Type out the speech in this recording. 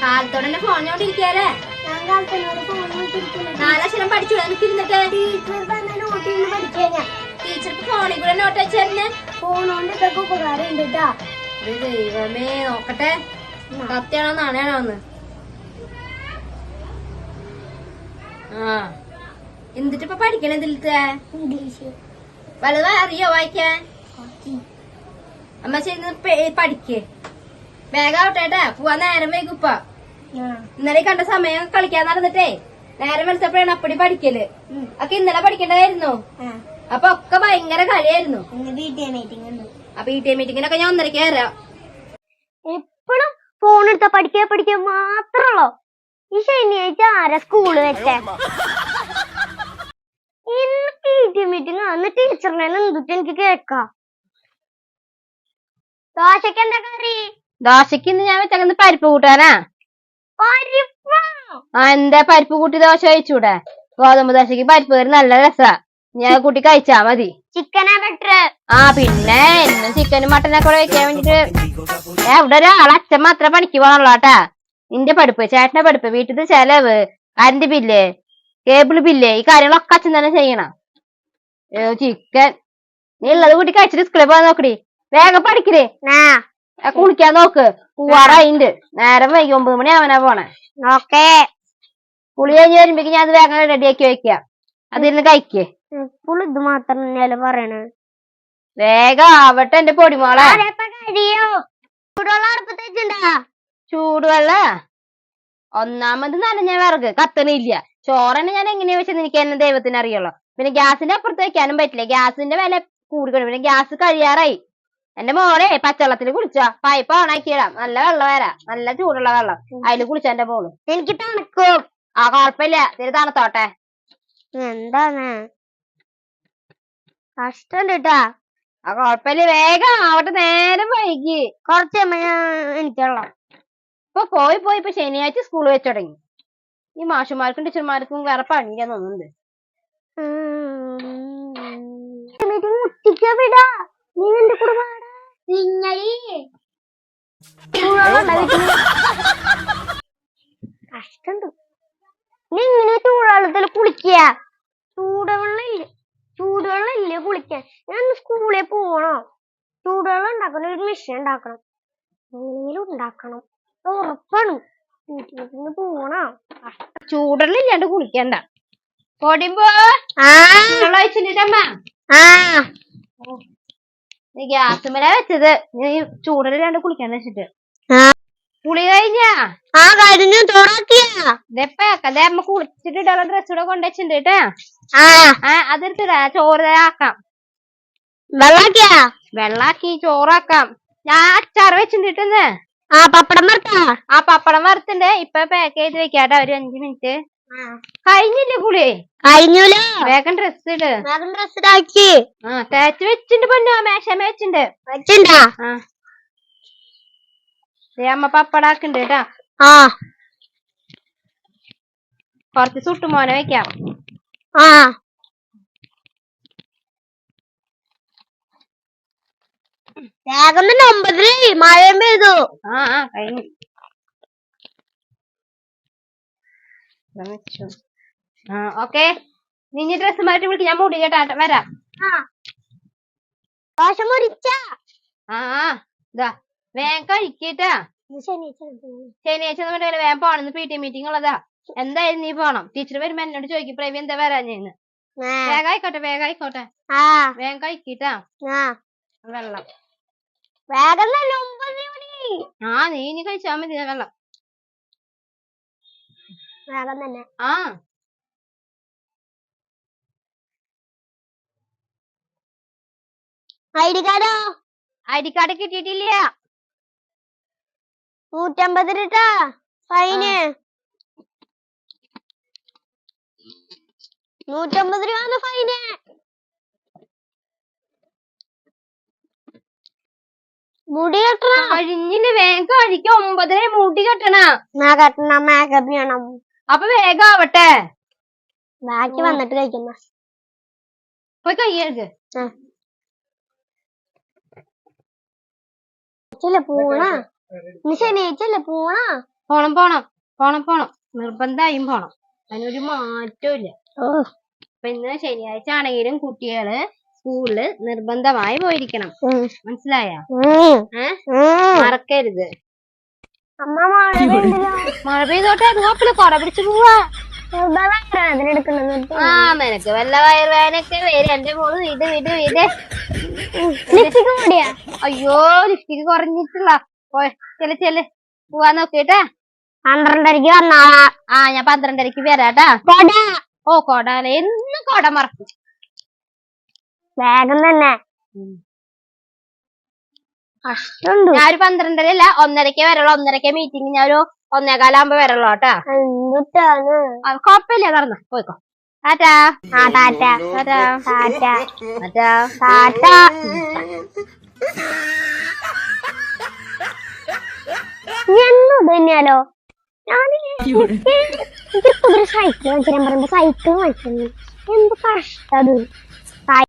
കാലത്തോടെ തന്നെ ഫോണിനോണ്ടിരിക്കാല്ലേ? നാലക്ഷരം പഠിച്ചൂടാ എനിക്ക് ഇരുന്നിട്ട്. ടീച്ചർക്ക് ഫോണിൽ കൂടെ നോട്ട് വെച്ചേരുന്നേ. ഫോണോണ്ട് ഇതൊക്കെ ഉപകാരം ഉണ്ട് കേട്ടാ. ദൈവമേ, നോക്കട്ടെ സത്യാണോ നാണയാണോന്ന്. ആ, എന്തിട്ടിപ്പ പഠിക്കണേ ഇതിലത്തെ? ഇംഗ്ലീഷ്. വലുത് അറിയോ വായിക്കാൻ? അമ്മ ശരി പഠിക്കേ. വേഗാവട്ടെ, പോവാൻ നേരം വൈകുപ്പ. ഇന്നലെ കണ്ട സമയം കളിക്കാൻ നടന്നിട്ടേ നേരം വെളുത്തപ്പോഴാണ് അപ്പടി പഠിക്കല്. ഒക്കെ ഇന്നലെ പഠിക്കണ്ടായിരുന്നു. അപ്പൊ ഒക്കെ ഭയങ്കര കളിയായിരുന്നു. അപ്പൊ ഈ ടീം മീറ്റിങ്ങിനൊക്കെ ഞാൻ 1:30 കയറാം. എപ്പോഴും ഫോൺ എടുത്താ പഠിക്കാൻ മാത്രല്ലോ. ഈ ശനിയാഴ്ച ആരാ സ്കൂള് വെച്ചേ? ഇന്ന് പി.ടി. മീറ്റിംഗ് അന്ന് ടീച്ചറിനെ എന്തിട്ട് എനിക്ക് കേക്കാം. ദോശക്ക് എന്താ കറി? ദോശക്ക് ഇന്ന് ഞാൻ വെച്ചേക്കുന്നത് പരിപ്പ് കൂട്ടാനാ. എന്താ പരിപ്പ് കൂട്ടി ദോശ കഴിച്ചൂടെ? ഗോതമ്പ് ദോശക്ക് പരിപ്പ് കറി നല്ല രസാ. ഞാൻ കൂട്ടി കഴിച്ചാ മതി. ചിക്കനാ ബെറ്റർ. ആ പിന്നെ ഇന്നും ചിക്കനും മട്ടനൊക്കെ കൂടെ വെക്കാൻ വേണ്ടിട്ട് ഇവിടെ ഒരാളെ അച്ഛൻ മാത്രമേ പണിക്ക് പോകണുള്ളൂട്ടാ. നിന്റെ പഠിപ്പ്, ചേട്ടന്റെ പഠിപ്പ്, വീട്ടിലത്തെ ചെലവ്, കറന്റ് ബില്ല്, കേബിൾ ബില്ല്, ഈ കാര്യങ്ങളൊക്കെ അച്ഛൻ തന്നെ ചെയ്യണം. ചിക്കൻ നീ ഉള്ളത് കൂട്ടി കഴിച്ചിട്ട് സ്കൂളിൽ പോകാൻ നോക്കടി. വേഗം പഠിക്കണേ. കുളിക്കാൻ നോക്ക്. പൂവാറായിണ്ട്. നേരം വൈകി 9 മണി ആവാനാ പോണേ. ഓക്കേ. കുളി കഴിഞ്ഞ് വരുമ്പോഴേക്ക് ഞാൻ അത് വേഗം റെഡിയാക്കി വെക്കാം. അതിരുന്ന് കഴിക്കേ. ഇത് മാത്രം തന്നെയല്ലേ പറയണേ. വേഗം ആവട്ടെ എന്റെ പൊടിമോളെ. ചൂടുവെള്ള ഒന്നാമത് നനഞ്ഞ വിറക് കത്തണില്ല. ചോറന്നെ ഞാൻ എങ്ങനെയാ വെച്ചത് എനിക്ക് എന്നെ ദൈവത്തിന് അറിയുള്ളൂ. പിന്നെ ഗ്യാസിന്റെ അപ്പുറത്ത് വെക്കാനും പറ്റില്ല. ഗ്യാസിന്റെ വില കൂടിക്കൊണ്ട് പിന്നെ ഗ്യാസ് കഴിയാറായി. എന്റെ മോളെ പച്ചവെള്ളത്തിൽ കുളിച്ചാ പൈപ്പ് ഓണാക്കിയിടാം. നല്ല വെള്ളം വരാം, നല്ല ചൂടുള്ള വെള്ളം. അതില് കുളിച്ച എന്റെ മോള്. എനിക്ക് തണുക്കും. ആ കുഴപ്പമില്ല, തിരി തണുത്തോട്ടെ. എന്താണ് കഷ്ടം കേട്ടാ. ആ കുഴപ്പമില്ല, വേഗം ആവട്ടെ. നേരം വൈകി കുറച്ച് എനിക്കുള്ള ഇപ്പൊ ശനിയാഴ്ച സ്കൂൾ വെച്ച് തുടങ്ങി. ഈ മാഷുമാർക്കും ടീച്ചർമാർക്കും വേറെ പണിയാൻ തോന്നുന്നുണ്ട്. കഷ്ടണ്ട്. നീ ഇങ്ങനെ ചൂടുവെള്ളത്തിൽ കുളിക്കുക? ചൂടുവെള്ളം ഇല്ലേ കുളിക്കാൻ? ഞാൻ സ്കൂളിൽ പോണോ? ചൂടുവെള്ളം ഉണ്ടാക്കണം, ഒരു മെഷീൻ ഉണ്ടാക്കണം, എങ്ങനെയെങ്കിലും ഉണ്ടാക്കണം. ഉറപ്പാണ്. വീട്ടിലേക്ക് പോണോ? ചൂടുവെള്ളം ഇല്ലാണ്ട് കുളിക്കണ്ട. പൊടിമ്പോ വെച്ചിട്ടമ്മ നീ ഗ്യാസ് മേലെ വെച്ചത്. നീ ചൂടില്ലാണ്ട് കുളിക്കാന്ന് വെച്ചിട്ട്. കുളി കഴിഞ്ഞാ? കഴിഞ്ഞു. അമ്മ കുളിച്ചിട്ടുള്ള ഡ്രസ് കൂടെ കൊണ്ടുവച്ചിട്ടുണ്ട് കേട്ടാ. അതെടുത്തിടാ. ചോറ് ആക്കാം. വെള്ളാക്കി ചോറാക്കാം. ഞാൻ അച്ചാറ് വെച്ചിട്ടുണ്ടെന്ന്. പപ്പടം വറുത്താ? പപ്പടം വറുത്തുണ്ട്. ഇപ്പൊ പാക്ക് ചെയ്ത് വെക്കാട്ടോ. ഒരു 5 മിനിറ്റ് കഴിഞ്ഞില്ലേ കുളി? കഴിഞ്ഞൂലോ. വേഗം ഡ്രസ് ഇട്. തേച്ച് വെച്ചിണ്ട് പൊന്നോ. മേശമ വെച്ചിണ്ട്. അമ്മ പപ്പടാക്കുണ്ട് കേട്ടാ. കൊറച്ച് സുട്ടുമോനെ വെക്കാം. വേഗം 9 മഴയും പെയ്തു. കഴിഞ്ഞു. ഓക്കെ, നിന്നെ ഡ്രസ് മാറ്റി വിളിക്ക്. ഞാൻ മുടി കേട്ടാ വരാം. വേഗം കഴിക്കട്ടാ. ശനിയാഴ്ച വേഗം പോണെന്ന് പി.ടി. മീറ്റിംഗ് ഉള്ളതാ. എന്തായാലും നീ പോണം. ടീച്ചർ വരുമ്പോ എന്നോട് ചോദിക്കും പ്രവി എന്താ വരാഞ്ഞെന്ന്. വേഗം ആയിക്കോട്ടെ. വേഗം കഴിക്കട്ടാ. വെള്ളം നീ ഇനി കഴിച്ചാ മതി വെള്ളം. ഐഡി കാർഡ് കിട്ടിയിട്ടില്ല. 150 ഫൈന്. 150 രൂപ ഫൈന്. മുടി കെട്ടണം. കഴിഞ്ഞില്ല. വേഗം കഴിക്കും. 9 മുടി കെട്ടണം. മേക്കപ്പ് ചെയ്യണം. അപ്പൊ വേഗം ആവട്ടെ. ബാക്കി വന്നിട്ട് കഴിക്കുന്ന പോയി കയ്യഴുക്ക്. പോണ ശനിയാഴ്ചല്ലേ പോണ. പോണം പോണം പോണം പോണം നിർബന്ധമായും പോണം. അതിനൊരു മാറ്റവും ഇല്ല. അപ്പൊ ഇന്ന് ശനിയാഴ്ച ആണെങ്കിലും കുട്ടികള് സ്കൂളില് നിർബന്ധമായി പോയിരിക്കണം. മനസ്സിലായ? മറക്കരുത്. അമ്മ മഴ പെയ്യുന്നില്ല. മഴ പെയ്തോട്ടെ, നോക്കില്ല കൊട പിടിച്ചു പോവാ. അതിനെടുക്കുന്നത് ആ നിനക്ക് വല്ല വയറുവേനൊക്കെ വരും. എന്റെ മോള് വീട് വീട് വീട്. ലിപ്സ്റ്റിക് കൂടിയാ? അയ്യോ ലിപ്സ്റ്റിക് കുറഞ്ഞിട്ടില്ല. ചെല് ചെല് പോവാൻ നോക്കിട്ടാ. 12:30 വന്നാളാ. ആ ഞാൻ 12:30 വരാട്ടാ. കൊട ഓ കൊടാലെ എന്നും കൊട മറക്കും. വേഗം തന്നെ. കഷ്ടമുണ്ട്. ഞാൻ ഒരു 12:30 അല്ല 1:30 വരുള്ളൂ. 1:30 മീറ്റിംഗ്. ഞാൻ ഒരു 1:15 വരുള്ളൂ കേട്ടാ. എന്തുട്ടാണ്? കൊഴപ്പില്ല, നടന്ന പോയിക്കോ. ടാറ്റാ. ആ ടാറ്റ ടാറ്റാ ടാറ്റ ടാറ്റാ. ടാറ്റ. എന്നു തന്നെയാലോ ഞാൻ സൈക്കിൾ വാങ്ങിച്ചു പറയുമ്പോ സൈക്കിൾ വാങ്ങിച്ചു. എന്ത് കഷ്ടത്.